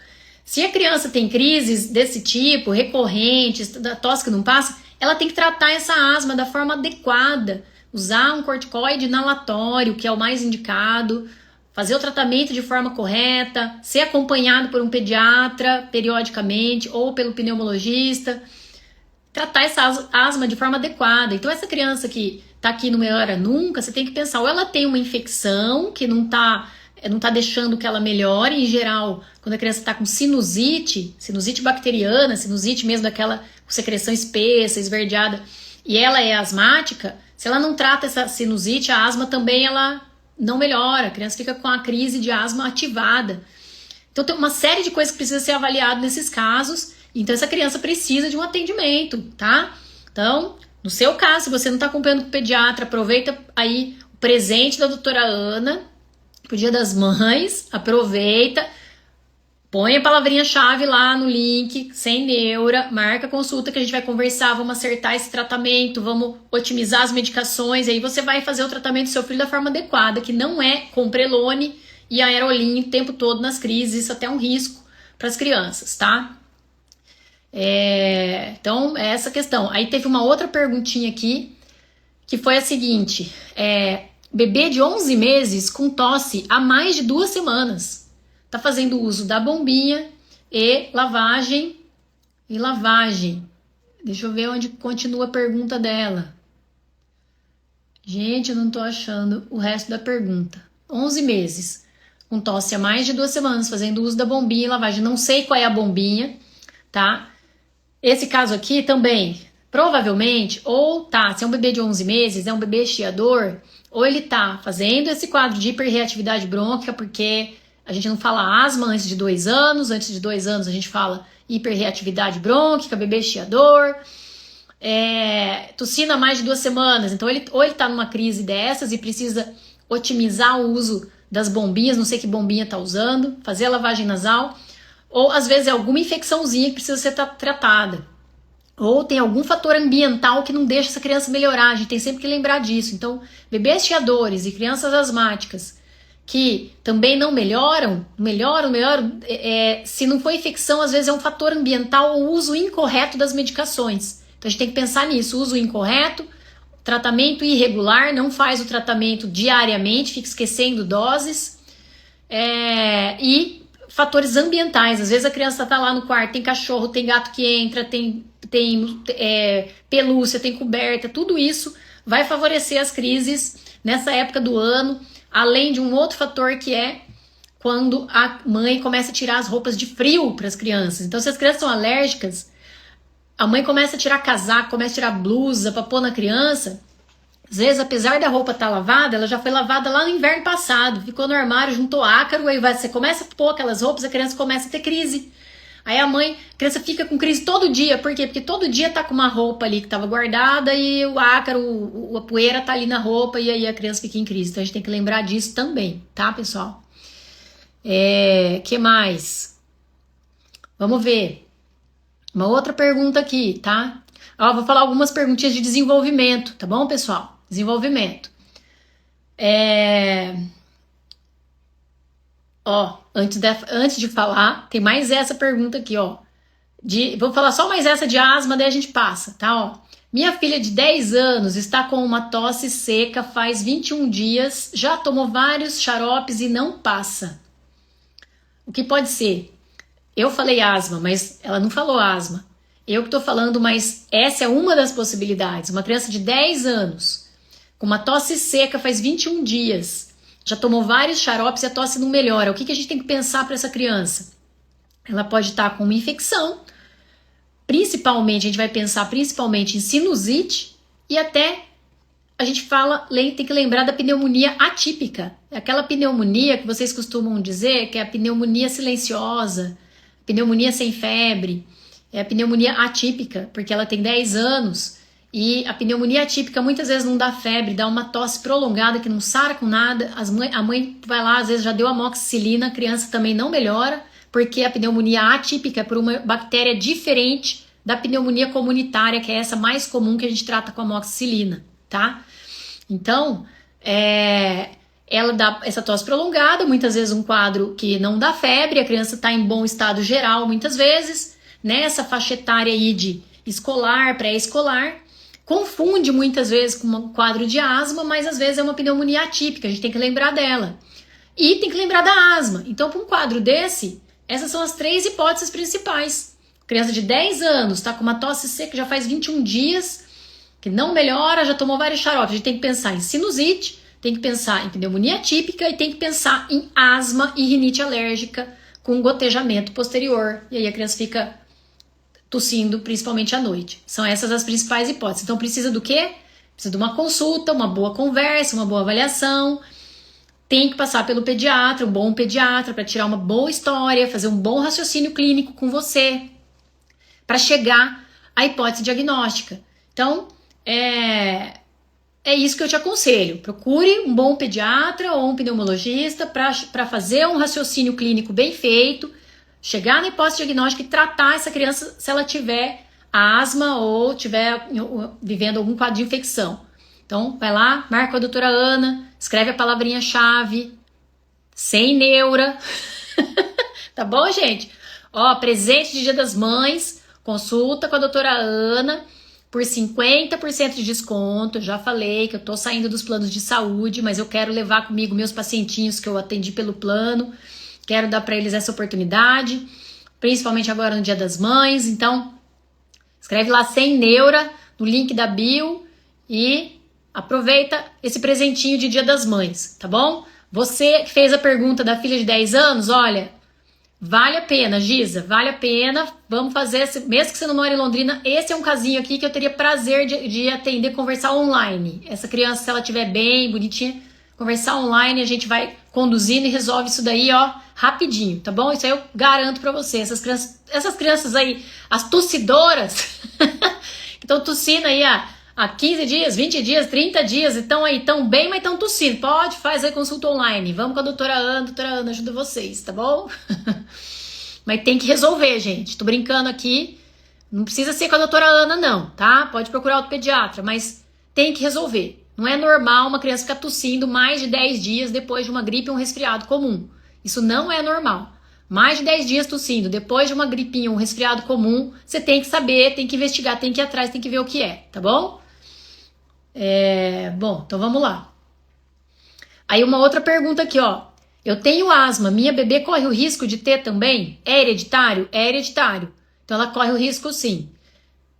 Se a criança tem crises desse tipo, recorrentes, da tosse que não passa, ela tem que tratar essa asma da forma adequada. Usar um corticoide inalatório, que é o mais indicado, fazer o tratamento de forma correta, ser acompanhado por um pediatra periodicamente ou pelo pneumologista, tratar essa asma de forma adequada. Então essa criança que tá aqui no Melhora Nunca, você tem que pensar, ou ela tem uma infecção que não tá deixando que ela melhore. Em geral, quando a criança tá com sinusite bacteriana, sinusite mesmo daquela com secreção espessa, esverdeada, e ela é asmática, se ela não trata essa sinusite, a asma também ela não melhora, a criança fica com a crise de asma ativada. Então tem uma série de coisas que precisa ser avaliado nesses casos, então essa criança precisa de um atendimento, tá? Então, no seu caso, se você não está acompanhando com o pediatra, aproveita aí o presente da doutora Ana, pro Dia das Mães, aproveita, põe a palavrinha-chave lá no link, sem neura, marca a consulta que a gente vai conversar, vamos acertar esse tratamento, vamos otimizar as medicações, aí você vai fazer o tratamento do seu filho da forma adequada, que não é com Prelone e aerolinho o tempo todo nas crises, isso até é um risco para as crianças, tá? Então, é essa questão. Aí teve uma outra perguntinha aqui, que foi a seguinte, bebê de 11 meses com tosse há mais de 2 semanas. Tá fazendo uso da bombinha e lavagem. Deixa eu ver onde continua a pergunta dela. Gente, eu não tô achando o resto da pergunta. 11 meses, com tosse há mais de 2 semanas, fazendo uso da bombinha e lavagem. Não sei qual é a bombinha, tá? Esse caso aqui também, provavelmente, se é um bebê de 11 meses, é um bebê chiador, ou ele tá fazendo esse quadro de hiperreatividade brônquica, porque a gente não fala asma antes de 2 anos, antes de 2 anos a gente fala hiperreatividade brônquica, bebê chiador, tossina há mais de 2 semanas, então ou ele tá numa crise dessas e precisa otimizar o uso das bombinhas, não sei que bombinha tá usando, fazer a lavagem nasal, ou às vezes é alguma infecçãozinha que precisa ser tratada. Ou tem algum fator ambiental que não deixa essa criança melhorar. A gente tem sempre que lembrar disso. Então, bebês chiadores e crianças asmáticas que também não melhoram, se não for infecção, às vezes é um fator ambiental ou uso incorreto das medicações. Então, a gente tem que pensar nisso. Uso incorreto, tratamento irregular, não faz o tratamento diariamente, fica esquecendo doses. E fatores ambientais, às vezes a criança tá lá no quarto, tem cachorro, tem gato que entra, tem pelúcia, tem coberta, tudo isso vai favorecer as crises nessa época do ano, além de um outro fator que é quando a mãe começa a tirar as roupas de frio para as crianças. Então, se as crianças são alérgicas, a mãe começa a tirar casaco, começa a tirar blusa para pôr na criança. Às vezes, apesar da roupa estar lavada, ela já foi lavada lá no inverno passado, ficou no armário, juntou ácaro, aí você começa a pôr aquelas roupas, a criança começa a ter crise. Aí a criança fica com crise todo dia, por quê? Porque todo dia tá com uma roupa ali que estava guardada e o ácaro, a poeira tá ali na roupa e aí a criança fica em crise. Então a gente tem que lembrar disso também, tá, pessoal? Que mais? Vamos ver. Uma outra pergunta aqui, tá? Vou falar algumas perguntinhas de desenvolvimento, tá bom, pessoal? Desenvolvimento. Antes de falar, tem mais essa pergunta aqui, ó. Vou falar só mais essa de asma, daí a gente passa, tá? Minha filha de 10 anos está com uma tosse seca faz 21 dias, já tomou vários xaropes e não passa. O que pode ser? Eu falei asma, mas ela não falou asma. Eu que estou falando, mas essa é uma das possibilidades. Uma criança de 10 anos, com uma tosse seca faz 21 dias, já tomou vários xaropes e a tosse não melhora. O que a gente tem que pensar para essa criança? Ela pode estar com uma infecção, principalmente, a gente vai pensar principalmente em sinusite e até a gente tem que lembrar da pneumonia atípica. É aquela pneumonia que vocês costumam dizer que é a pneumonia silenciosa, pneumonia sem febre, é a pneumonia atípica, porque ela tem 10 anos e a pneumonia atípica muitas vezes não dá febre, dá uma tosse prolongada que não sara com nada, a mãe vai lá, às vezes já deu amoxicilina, a criança também não melhora, porque a pneumonia atípica é por uma bactéria diferente da pneumonia comunitária, que é essa mais comum que a gente trata com amoxicilina, tá? Então, ela dá essa tosse prolongada, muitas vezes um quadro que não dá febre, a criança está em bom estado geral muitas vezes, nessa faixa etária aí de escolar, pré-escolar, confunde muitas vezes com um quadro de asma, mas às vezes é uma pneumonia atípica, a gente tem que lembrar dela. E tem que lembrar da asma. Então, para um quadro desse, essas são as 3 hipóteses principais. Criança de 10 anos, está com uma tosse seca já faz 21 dias, que não melhora, já tomou vários xaropes. A gente tem que pensar em sinusite, tem que pensar em pneumonia atípica e tem que pensar em asma e rinite alérgica com gotejamento posterior. E aí a criança fica tossindo, principalmente à noite. São essas as principais hipóteses. Então precisa do quê? Precisa de uma consulta, uma boa conversa, uma boa avaliação. Tem que passar pelo pediatra, um bom pediatra, para tirar uma boa história, fazer um bom raciocínio clínico com você, para chegar à hipótese diagnóstica. Então, é isso que eu te aconselho. Procure um bom pediatra ou um pneumologista para fazer um raciocínio clínico bem feito, chegar na hipótese diagnóstica e tratar essa criança se ela tiver asma ou tiver vivendo algum quadro de infecção. Então, vai lá, marca a doutora Ana, escreve a palavrinha-chave, sem neura. Tá bom, gente? Ó, presente de Dia das Mães, consulta com a doutora Ana por 50% de desconto. Eu já falei que eu tô saindo dos planos de saúde, mas eu quero levar comigo meus pacientinhos que eu atendi pelo plano. Quero dar para eles essa oportunidade, principalmente agora no Dia das Mães. Então, escreve lá sem neura no link da bio e aproveita esse presentinho de Dia das Mães, tá bom? Você que fez a pergunta da filha de 10 anos, olha, vale a pena, Giza, vale a pena. Vamos fazer, mesmo que você não mora em Londrina, esse é um casinho aqui que eu teria prazer de atender, conversar online. Essa criança, se ela estiver bem, bonitinha, conversar online, a gente vai conduzindo e resolve isso daí, ó, rapidinho, tá bom? Isso aí eu garanto pra você. Essas crianças aí, as tossidoras, que estão tossindo aí há 15 dias, 20 dias, 30 dias, estão aí tão bem, mas estão tossindo. Pode, faz aí consulta online. Vamos com a doutora Ana ajuda vocês, tá bom? Mas tem que resolver, gente. Tô brincando aqui. Não precisa ser com a doutora Ana, não, tá? Pode procurar outro pediatra, mas tem que resolver. Não é normal uma criança ficar tossindo mais de 10 dias depois de uma gripe ou um resfriado comum. Isso não é normal. Mais de 10 dias tossindo depois de uma gripinha ou um resfriado comum, você tem que saber, tem que investigar, tem que ir atrás, tem que ver o que é, tá bom? Bom, então vamos lá. Aí uma outra pergunta aqui, ó. Eu tenho asma, minha bebê corre o risco de ter também? É hereditário? É hereditário. Então ela corre o risco sim.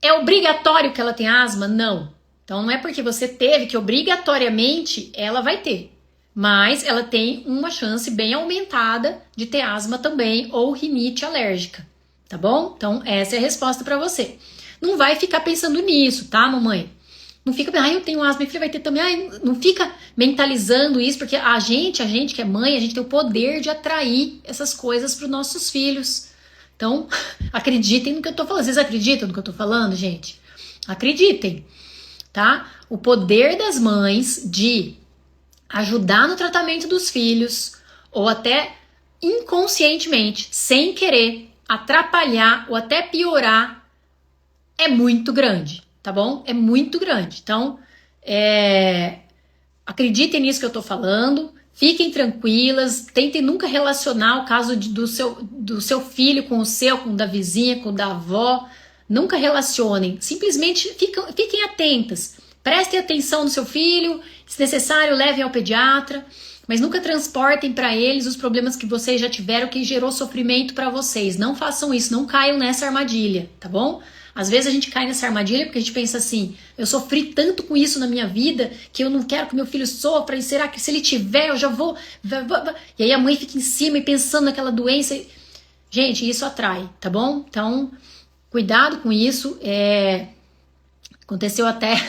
É obrigatório que ela tenha asma? Não. Então não é porque você teve que obrigatoriamente ela vai ter. Mas ela tem uma chance bem aumentada de ter asma também ou rinite alérgica. Tá bom? Então essa é a resposta para você. Não vai ficar pensando nisso, tá, mamãe? Não fica, eu tenho asma, minha filha vai ter também. Não fica mentalizando isso, porque a gente que é mãe, a gente tem o poder de atrair essas coisas para os nossos filhos. Então, acreditem no que eu tô falando. Vocês acreditam no que eu tô falando, gente? Acreditem, tá? O poder das mães de ajudar no tratamento dos filhos, ou até inconscientemente, sem querer, atrapalhar ou até piorar, é muito grande. Tá bom? É muito grande. Então, acreditem nisso que eu tô falando, fiquem tranquilas, tentem nunca relacionar o caso do seu filho com o seu, com o da vizinha, com o da avó, nunca relacionem, simplesmente fiquem atentas, prestem atenção no seu filho, se necessário levem ao pediatra, mas nunca transportem para eles os problemas que vocês já tiveram que gerou sofrimento para vocês. Não façam isso, não caiam nessa armadilha, tá bom? Às vezes a gente cai nessa armadilha porque a gente pensa assim, eu sofri tanto com isso na minha vida que eu não quero que meu filho sofra, e será que se ele tiver eu já vou... E aí a mãe fica em cima e pensando naquela doença. Gente, isso atrai, tá bom? Então, cuidado com isso. Aconteceu até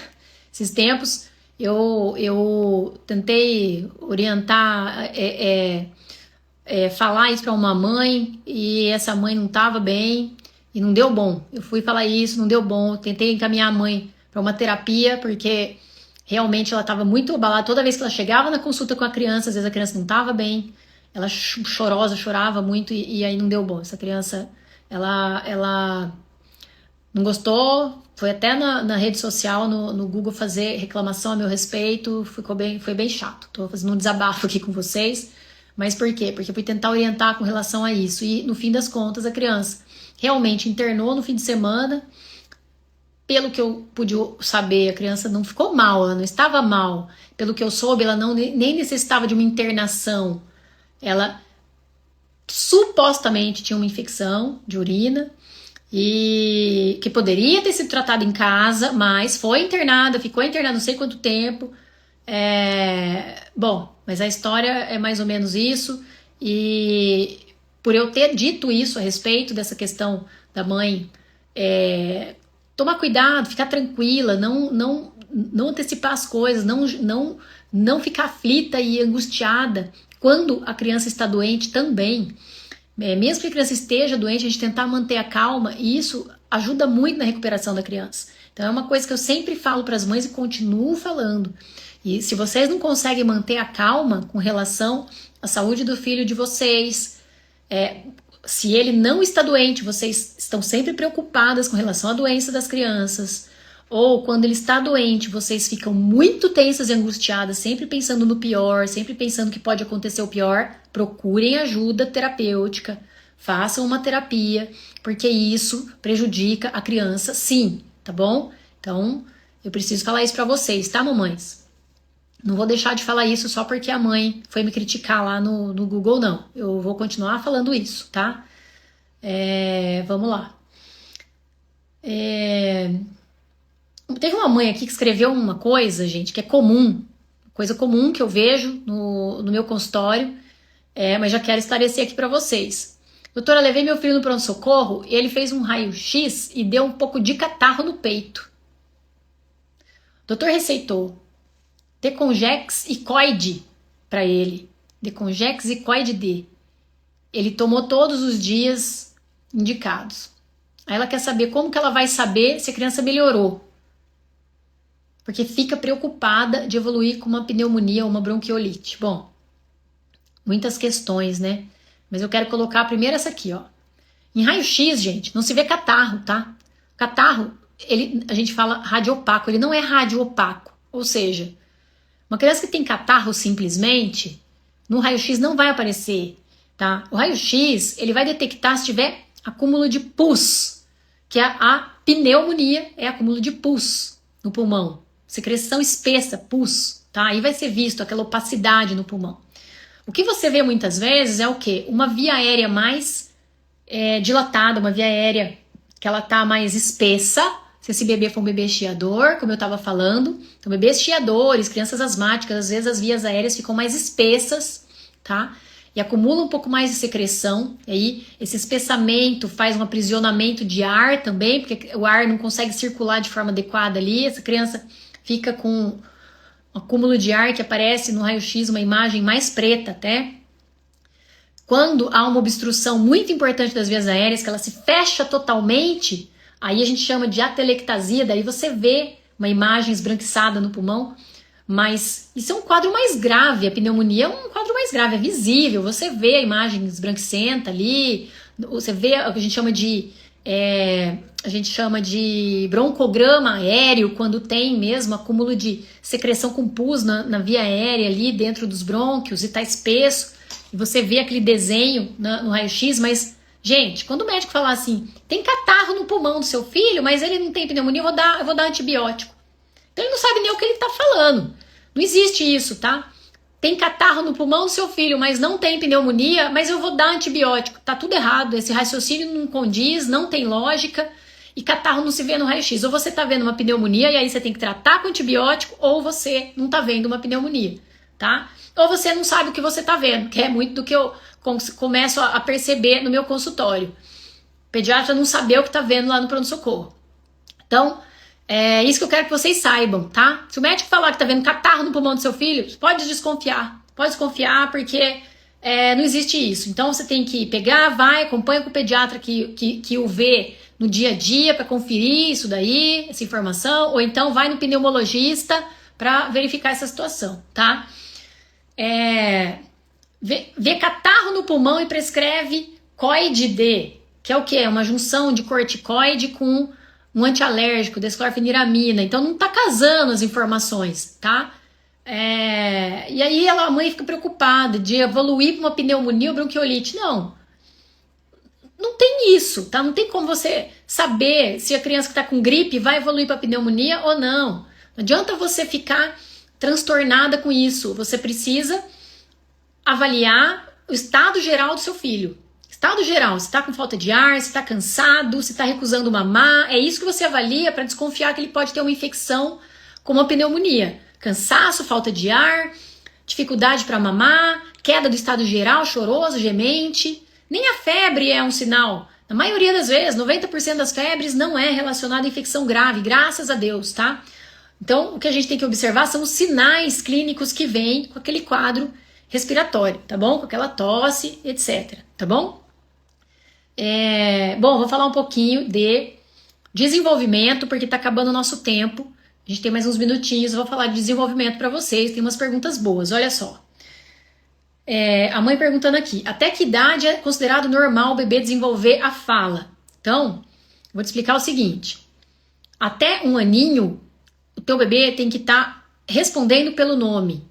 esses tempos, eu tentei orientar, falar isso para uma mãe e essa mãe não estava bem. E não deu bom. Eu fui falar isso, não deu bom. Eu tentei encaminhar a mãe para uma terapia, porque realmente ela estava muito abalada. Toda vez que ela chegava na consulta com a criança, às vezes a criança não estava bem. Ela chorava muito e aí não deu bom. Essa criança, ela não gostou. Foi até na rede social, no Google, fazer reclamação a meu respeito. Foi bem chato. Tô fazendo um desabafo aqui com vocês. Mas por quê? Porque eu fui tentar orientar com relação a isso. E no fim das contas, a criança realmente internou no fim de semana. Pelo que eu pude saber, a criança não ficou mal, ela não estava mal. Pelo que eu soube, ela nem necessitava de uma internação. Ela supostamente tinha uma infecção de urina e que poderia ter sido tratada em casa, mas foi internada, ficou internada não sei quanto tempo. Bom, mas a história é mais ou menos isso. E por eu ter dito isso a respeito dessa questão da mãe, tomar cuidado, ficar tranquila, não antecipar as coisas, não ficar aflita e angustiada quando a criança está doente também. Mesmo que a criança esteja doente, a gente tentar manter a calma, e isso ajuda muito na recuperação da criança. Então é uma coisa que eu sempre falo para as mães e continuo falando. E se vocês não conseguem manter a calma com relação à saúde do filho de vocês, se ele não está doente, vocês estão sempre preocupadas com relação à doença das crianças, ou quando ele está doente, vocês ficam muito tensas e angustiadas, sempre pensando no pior, sempre pensando que pode acontecer o pior, procurem ajuda terapêutica, façam uma terapia, porque isso prejudica a criança sim, tá bom? Então, eu preciso falar isso pra vocês, tá, mamães? Não vou deixar de falar isso só porque a mãe foi me criticar lá no Google, não. Eu vou continuar falando isso, tá? Vamos lá. Teve uma mãe aqui que escreveu uma coisa, gente, que é comum. Coisa comum que eu vejo no meu consultório. Mas já quero esclarecer aqui pra vocês. Doutora, levei meu filho no pronto-socorro e ele fez um raio-x e deu um pouco de catarro no peito. O doutor receitou Decongex e Coide para ele. Decongex e Coide D. Ele tomou todos os dias indicados. Aí ela quer saber como que ela vai saber se a criança melhorou. Porque fica preocupada de evoluir com uma pneumonia ou uma bronquiolite. Bom, muitas questões, né? Mas eu quero colocar primeiro essa aqui, ó. Em raio-x, gente, não se vê catarro, tá? Catarro, a gente fala radiopaco, ele não é radiopaco. Ou seja, uma criança que tem catarro simplesmente, no raio-x não vai aparecer, tá? O raio-x, ele vai detectar se tiver acúmulo de pus, que a pneumonia é acúmulo de pus no pulmão. Secreção espessa, pus, tá? Aí vai ser visto aquela opacidade no pulmão. O que você vê muitas vezes é o quê? Uma via aérea mais dilatada, uma via aérea que ela tá mais espessa. Se esse bebê for um bebê chiador, como eu estava falando, então bebês chiadores, crianças asmáticas, às vezes as vias aéreas ficam mais espessas, tá? E acumula um pouco mais de secreção, e aí esse espessamento faz um aprisionamento de ar também, porque o ar não consegue circular de forma adequada ali, essa criança fica com um acúmulo de ar que aparece no raio-x, uma imagem mais preta até. Quando há uma obstrução muito importante das vias aéreas, que ela se fecha totalmente, aí a gente chama de atelectasia, daí você vê uma imagem esbranquiçada no pulmão, mas isso é um quadro mais grave, a pneumonia é um quadro mais grave, é visível, você vê a imagem esbranquicenta ali, você vê o que a gente chama de broncograma aéreo, quando tem mesmo acúmulo de secreção com pus na via aérea ali dentro dos brônquios e tá espesso, e você vê aquele desenho no raio-x, mas Gente, quando o médico falar assim, tem catarro no pulmão do seu filho, mas ele não tem pneumonia, eu vou dar antibiótico. Então ele não sabe nem o que ele tá falando. Não existe isso, tá? Tem catarro no pulmão do seu filho, mas não tem pneumonia, mas eu vou dar antibiótico. Tá tudo errado, esse raciocínio não condiz, não tem lógica, e catarro não se vê no raio-x. Ou você tá vendo uma pneumonia e aí você tem que tratar com antibiótico, ou você não tá vendo uma pneumonia, tá? Ou você não sabe o que você tá vendo, que é muito do que eu começo a perceber no meu consultório. O pediatra não saber o que tá vendo lá no pronto-socorro. Então, é isso que eu quero que vocês saibam, tá? Se o médico falar que tá vendo catarro no pulmão do seu filho, pode desconfiar. Pode desconfiar porque não existe isso. Então você tem que pegar, vai, acompanha com o pediatra que o vê no dia a dia para conferir isso daí, essa informação, ou então vai no pneumologista para verificar essa situação, tá? Vê catarro no pulmão e prescreve COID-D, que é o quê? É uma junção de corticoide com um antialérgico, desclorfeniramina. Então não tá casando as informações, tá? E aí a mãe fica preocupada de evoluir para uma pneumonia ou bronquiolite. Não tem isso, tá? Não tem como você saber se a criança que tá com gripe vai evoluir para pneumonia ou não. Não adianta você ficar transtornada com isso. Você precisa avaliar o estado geral do seu filho. Estado geral, se tá com falta de ar, se tá cansado, se tá recusando mamar, é isso que você avalia para desconfiar que ele pode ter uma infecção como uma pneumonia. Cansaço, falta de ar, dificuldade para mamar, queda do estado geral, choroso, gemente. Nem a febre é um sinal. Na maioria das vezes, 90% das febres não é relacionada a infecção grave, graças a Deus, tá? Então, o que a gente tem que observar são os sinais clínicos que vêm com aquele quadro respiratório, tá bom? Com aquela tosse, etc, tá bom? Bom, vou falar um pouquinho de desenvolvimento, porque tá acabando o nosso tempo. A gente tem mais uns minutinhos, eu vou falar de desenvolvimento para vocês, tem umas perguntas boas, olha só. A mãe perguntando aqui, até que idade é considerado normal o bebê desenvolver a fala? Então, vou te explicar o seguinte. Até 1 aninho, o teu bebê tem que estar respondendo pelo nome.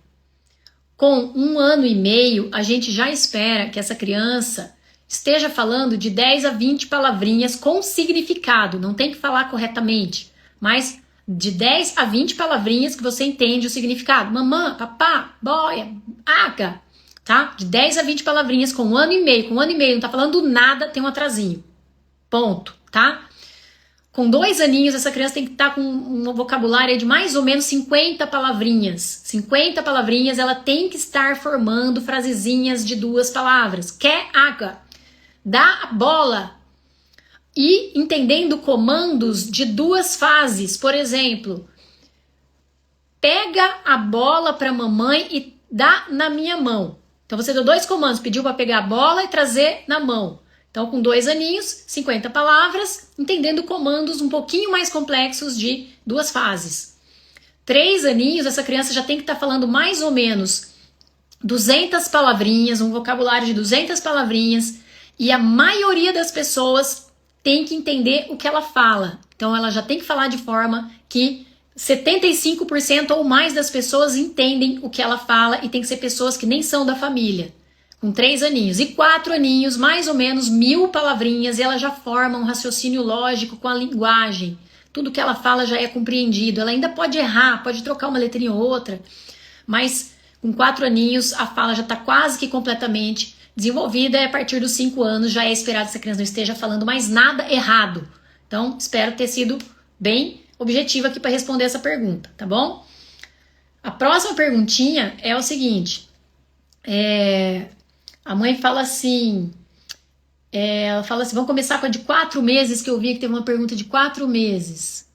Com 1 ano e meio, a gente já espera que essa criança esteja falando de 10 a 20 palavrinhas com significado. Não tem que falar corretamente, mas de 10 a 20 palavrinhas que você entende o significado. Mamã, papá, boia, aga, tá? De 10 a 20 palavrinhas com 1 ano e meio. Com 1 ano e meio não tá falando nada, tem um atrasinho. Ponto, tá? Com 2 aninhos, essa criança tem que estar com um vocabulário de mais ou menos 50 palavrinhas. 50 palavrinhas, ela tem que estar formando frasezinhas de 2 palavras. Quer água, dá a bola. E entendendo comandos de 2 fases. Por exemplo, pega a bola para mamãe e dá na minha mão. Então você deu 2 comandos, pediu para pegar a bola e trazer na mão. Então, com 2 aninhos, 50 palavras, entendendo comandos um pouquinho mais complexos de 2 fases. 3 aninhos, essa criança já tem que estar falando mais ou menos 200 palavrinhas, um vocabulário de 200 palavrinhas, e a maioria das pessoas tem que entender o que ela fala. Então, ela já tem que falar de forma que 75% ou mais das pessoas entendem o que ela fala, e tem que ser pessoas que nem são da família. Com 3 aninhos. E 4 aninhos, mais ou menos 1000 palavrinhas, e ela já forma um raciocínio lógico com a linguagem. Tudo que ela fala já é compreendido. Ela ainda pode errar, pode trocar uma letrinha ou outra, mas com 4 aninhos a fala já está quase que completamente desenvolvida, e a partir dos 5 anos já é esperado que essa criança não esteja falando mais nada errado. Então, espero ter sido bem objetiva aqui para responder essa pergunta, tá bom? A próxima perguntinha é o seguinte. A mãe fala assim, ela fala assim, vamos começar com a de 4 meses, que eu vi que teve uma pergunta de 4 meses.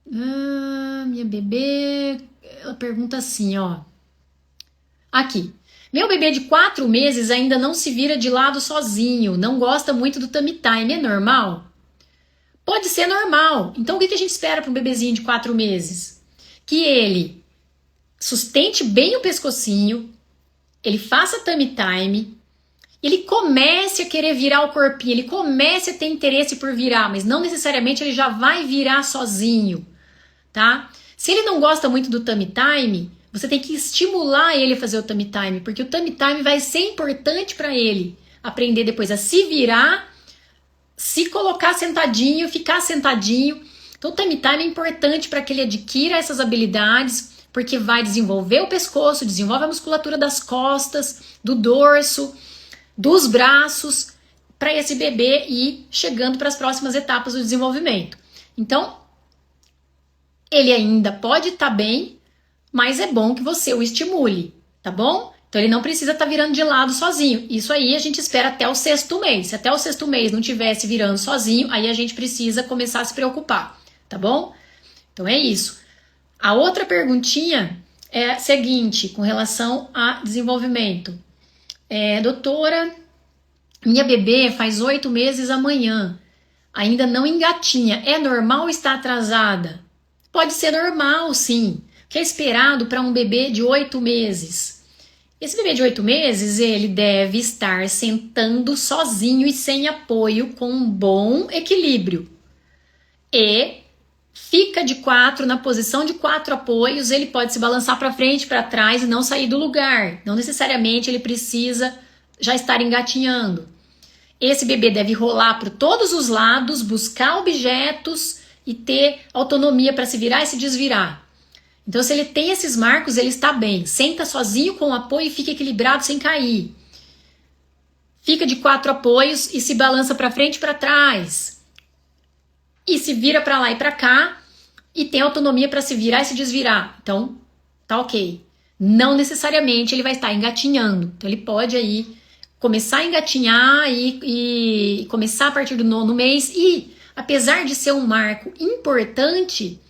Minha bebê, ela pergunta assim, ó. Aqui. Meu bebê de 4 meses ainda não se vira de lado sozinho, não gosta muito do tummy time, é normal? Pode ser normal. Então o que a gente espera para um bebezinho de 4 meses? Que ele sustente bem o pescocinho, ele faça tummy time, ele comece a querer virar o corpinho, ele comece a ter interesse por virar, mas não necessariamente ele já vai virar sozinho, tá? Se ele não gosta muito do tummy time, você tem que estimular ele a fazer o tummy time, porque o tummy time vai ser importante para ele aprender depois a se virar, se colocar sentadinho, ficar sentadinho. Então o tummy time é importante para que ele adquira essas habilidades, porque vai desenvolver o pescoço, desenvolve a musculatura das costas, do dorso, dos braços, para esse bebê ir chegando para as próximas etapas do desenvolvimento. Então, ele ainda pode estar bem, mas é bom que você o estimule, tá bom? Então ele não precisa estar virando de lado sozinho. Isso aí a gente espera até o 6º mês. Se até o 6º mês não tivesse virando sozinho, aí a gente precisa começar a se preocupar, tá bom? Então é isso. A outra perguntinha é a seguinte, com relação a desenvolvimento. Doutora, minha bebê faz 8 meses amanhã, ainda não engatinha. É normal estar atrasada? Pode ser normal, sim. O que é esperado para um bebê de 8 meses? Esse bebê de 8 meses, ele deve estar sentando sozinho e sem apoio, com um bom equilíbrio. E fica de 4, na posição de 4 apoios, ele pode se balançar para frente, para trás e não sair do lugar. Não necessariamente ele precisa já estar engatinhando. Esse bebê deve rolar por todos os lados, buscar objetos e ter autonomia para se virar e se desvirar. Então, se ele tem esses marcos, ele está bem. Senta sozinho com o apoio e fica equilibrado sem cair. Fica de 4 apoios e se balança para frente e para trás. E se vira para lá e para cá e tem autonomia para se virar e se desvirar. Então, tá ok. Não necessariamente ele vai estar engatinhando. Então, ele pode aí começar a engatinhar e começar a partir do 9º mês. E, apesar de ser um marco importante,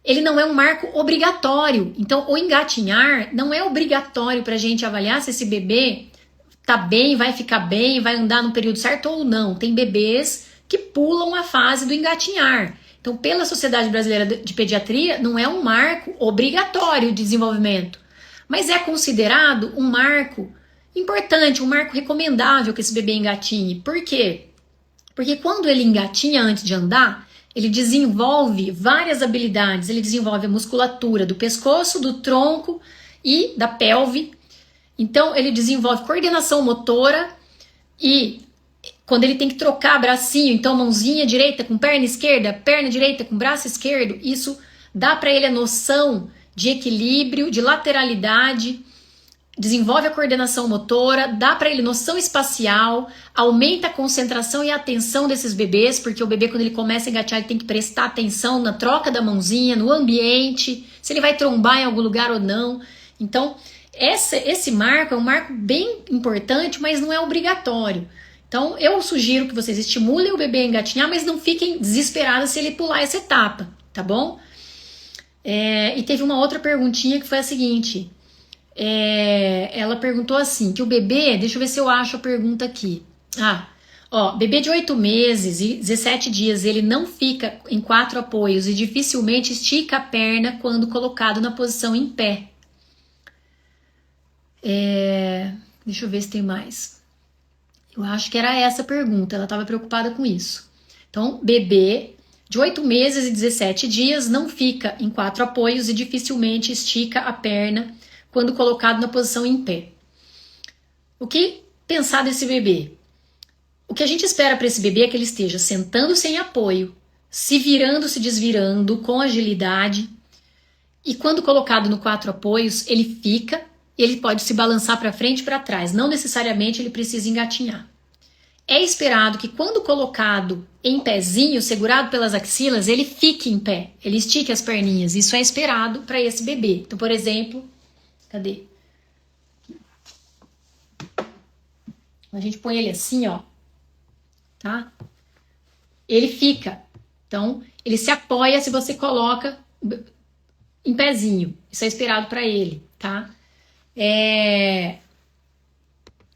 ele não é um marco obrigatório. Então, o engatinhar não é obrigatório para a gente avaliar se esse bebê tá bem, vai ficar bem, vai andar no período certo ou não. Tem bebês que pulam a fase do engatinhar. Então, pela Sociedade Brasileira de Pediatria, não é um marco obrigatório de desenvolvimento, mas é considerado um marco importante, um marco recomendável que esse bebê engatinhe. Por quê? Porque quando ele engatinha antes de andar, ele desenvolve várias habilidades. Ele desenvolve a musculatura do pescoço, do tronco e da pelve. Então, ele desenvolve coordenação motora e quando ele tem que trocar bracinho, então mãozinha direita com perna direita com braço esquerdo, isso dá para ele a noção de equilíbrio, de lateralidade, desenvolve a coordenação motora, dá para ele noção espacial, aumenta a concentração e a atenção desses bebês, porque o bebê, quando ele começa a engatear, ele tem que prestar atenção na troca da mãozinha, no ambiente, se ele vai trombar em algum lugar ou não. Então, esse marco é um marco bem importante, mas não é obrigatório. Então, eu sugiro que vocês estimulem o bebê a engatinhar, mas não fiquem desesperados se ele pular essa etapa, tá bom? E teve uma outra perguntinha que foi a seguinte... ela perguntou assim, que o bebê, deixa eu ver se eu acho a pergunta aqui. Bebê de 8 meses e 17 dias, ele não fica em 4 apoios e dificilmente estica a perna quando colocado na posição em pé. Deixa eu ver se tem mais. Eu acho que era essa a pergunta, ela estava preocupada com isso. Então, bebê de 8 meses e 17 dias não fica em 4 apoios e dificilmente estica a perna quando colocado na posição em pé. O que pensar desse bebê? O que a gente espera para esse bebê é que ele esteja sentando sem apoio, se virando, se desvirando com agilidade, e quando colocado no 4 apoios, ele fica, ele pode se balançar para frente e para trás, não necessariamente ele precisa engatinhar. É esperado que quando colocado em pezinho, segurado pelas axilas, ele fique em pé, ele estique as perninhas, isso é esperado para esse bebê. Então, por exemplo, cadê? A gente põe ele assim, ó, tá? Ele fica. Então, ele se apoia se você coloca em pezinho. Isso é esperado para ele, tá?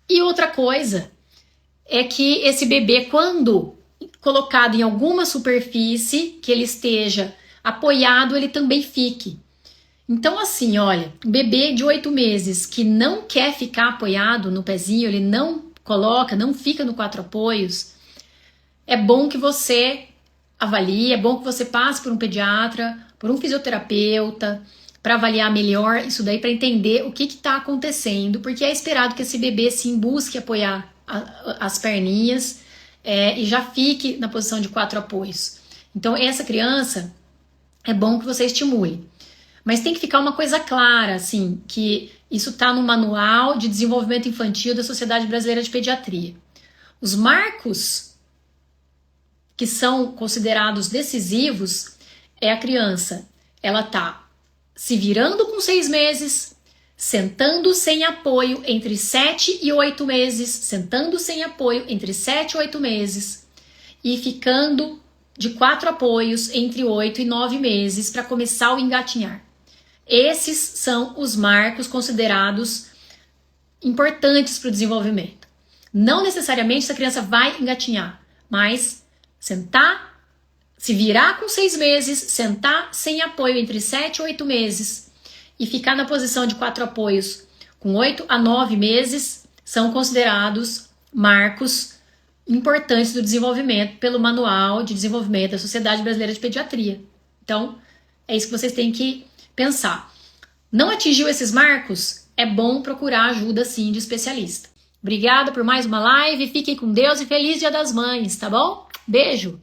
E outra coisa é que esse bebê, quando colocado em alguma superfície que ele esteja apoiado, ele também fique. Então, assim, olha, um bebê de 8 meses que não quer ficar apoiado no pezinho, ele não coloca, não fica no 4 apoios, é bom que você avalie, é bom que você passe por um pediatra, por um fisioterapeuta, para avaliar melhor isso daí, para entender o que está acontecendo, porque é esperado que esse bebê sim busque apoiar as perninhas e já fique na posição de 4 apoios. Então, essa criança é bom que você estimule. Mas tem que ficar uma coisa clara, assim, que isso está no Manual de Desenvolvimento Infantil da Sociedade Brasileira de Pediatria. Os marcos que são considerados decisivos é a criança, ela tá se virando com 6 meses, sentando sem apoio entre 7 e 8 meses, sentando sem apoio entre 7 e 8 meses e ficando de 4 apoios entre 8 e 9 meses para começar o engatinhar. Esses são os marcos considerados importantes para o desenvolvimento. Não necessariamente essa criança vai engatinhar, mas sentar, se virar com 6 meses, sentar sem apoio entre 7 e 8 meses e ficar na posição de 4 apoios com 8 a 9 meses são considerados marcos importantes do desenvolvimento pelo Manual de Desenvolvimento da Sociedade Brasileira de Pediatria. Então, é isso que vocês têm que pensar. Não atingiu esses marcos? É bom procurar ajuda, sim, de especialista. Obrigada por mais uma live, fiquem com Deus e feliz Dia das Mães, tá bom? Beijo!